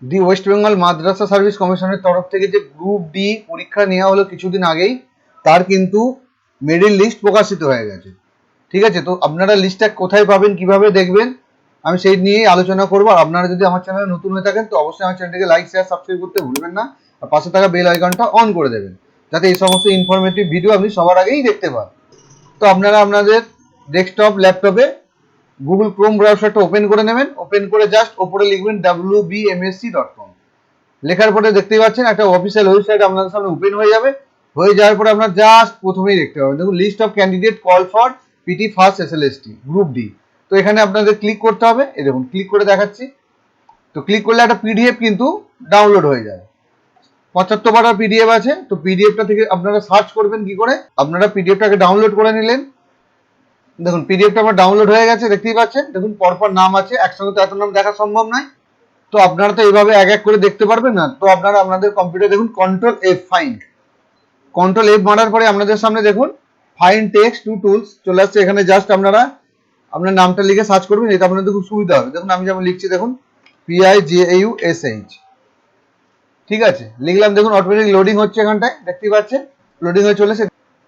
দি West Bengal মাদ্রাসা service কমিশনের তরফ থেকে যে গ্রুপ ডি পরীক্ষা নেওয়া হলো কিছুদিন আগেই, তার কিন্তু মেরিট লিস্ট প্রকাশিত হয়ে গেছে। ঠিক আছে, তো আপনারা লিস্টটা কোথায় পাবেন, কিভাবে দেখবেন, আমি সেই নিয়েই আলোচনা করবো। আর আপনারা যদি আমার চ্যানেলে নতুন হয়ে থাকেন তো অবশ্যই আমার চ্যানেলটিকে লাইক, শেয়ার, সাবস্ক্রাইব করতে ভুলবেন না। আর পাশে থাকা বেল আইকনটা অন করে দেবেন, যাতে এই সমস্ত ইনফরমেটিভ ভিডিও আপনি সবার আগেই দেখতে পান। তো আপনারা আপনাদের ডেস্কটপ, ল্যাপটপে গুগল ক্রোম ব্রাউজারটা ওপেন করে নেবেন। ওপেন করে জাস্ট ওপরে লিখবেন wbmsc.com। লেখার পরে দেখতেই পাচ্ছেন একটা অফিসিয়াল ওয়েবসাইট আপনাদের সামনে ওপেন হয়ে যাবে। হয়ে যাওয়ার পরে আপনার জাস্ট প্রথমেই দেখতে পাবেন, দেখুন list of candidate call for PT first SLST group D. তো এখানে আপনাদের ক্লিক করতে হবে। এই দেখুন ক্লিক করে দেখাচ্ছি। তো ক্লিক করলে একটা পিডিএফ কিন্তু ডাউনলোড হয়ে যায়। 75 পাতার পিডিএফ আছে। তো পিডিএফটা থেকে আপনারা সার্চ করবেন কি করে, আপনারা পিডিএফটাকে ডাউনলোড করে নিলেন। দেখুন পিডিএফটা আমার ডাউনলোড হয়ে গেছে, দেখতেই পাচ্ছেন। দেখুন পরপর নাম আছে, একসঙ্গে তো এত নাম দেখা সম্ভব নয়। তো আপনারা তো এইভাবে এক এক করে দেখতে পারবেন না। তো আপনারা আপনাদের কম্পিউটার দেখুন control F find, control F মারার পরে আপনাদের সামনে দেখুন ফাইন্ড টেক্সট টু টুলস চলে আসছে। এখানে জাস্ট আপনারা আপনার নামটা লিখে সার্চ করবেন, এটা আপনাদের খুব সুবিধা হবে। দেখুন আমি যেমন লিখছি, দেখুন PIJAUSH, ঠিক আছে লিখলাম। দেখুন অটোমেটিক লোডিং হচ্ছে, এখানটায় দেখতে পাচ্ছেন লোডিং হয়ে চলেছে।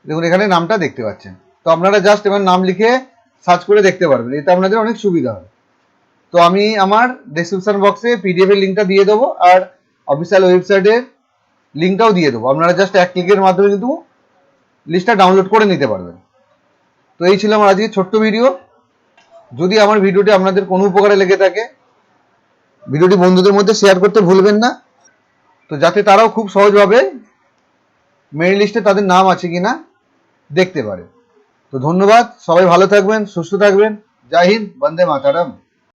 দেখুন এখানে নামটা দেখতে পাচ্ছেন। তো আপনারা জাস্ট এবার নাম লিখে সার্চ করে দেখতে পারবেন, এতে আপনাদের অনেক সুবিধা হবে। তো আমি আমার ডেসক্রিপশন বক্সে পিডিএফ এর লিঙ্কটা দিয়ে দেবো, আর অফিসিয়াল ওয়েবসাইটের লিঙ্কটাও দিয়ে দেবো। আপনারা জাস্ট এক ক্লিকের মাধ্যমে কিন্তু লিস্টটা ডাউনলোড করে নিতে পারবেন। তো এই ছিল আমার আজকে ছোট্ট ভিডিও। যদি আমার ভিডিওটি আপনাদের কোনো উপকারে লেগে থাকে, ভিডিওটি বন্ধুদের মধ্যে শেয়ার করতে ভুলবেন না, তো যাতে তারাও খুব সহজভাবে মেরিট লিস্টে তাদের নাম আছে কিনা দেখতে পারে। তো ধন্যবাদ, সবাই ভালো থাকবেন, সুস্থ থাকবেন। জয় হিন্দ, বন্দে মাতারাম।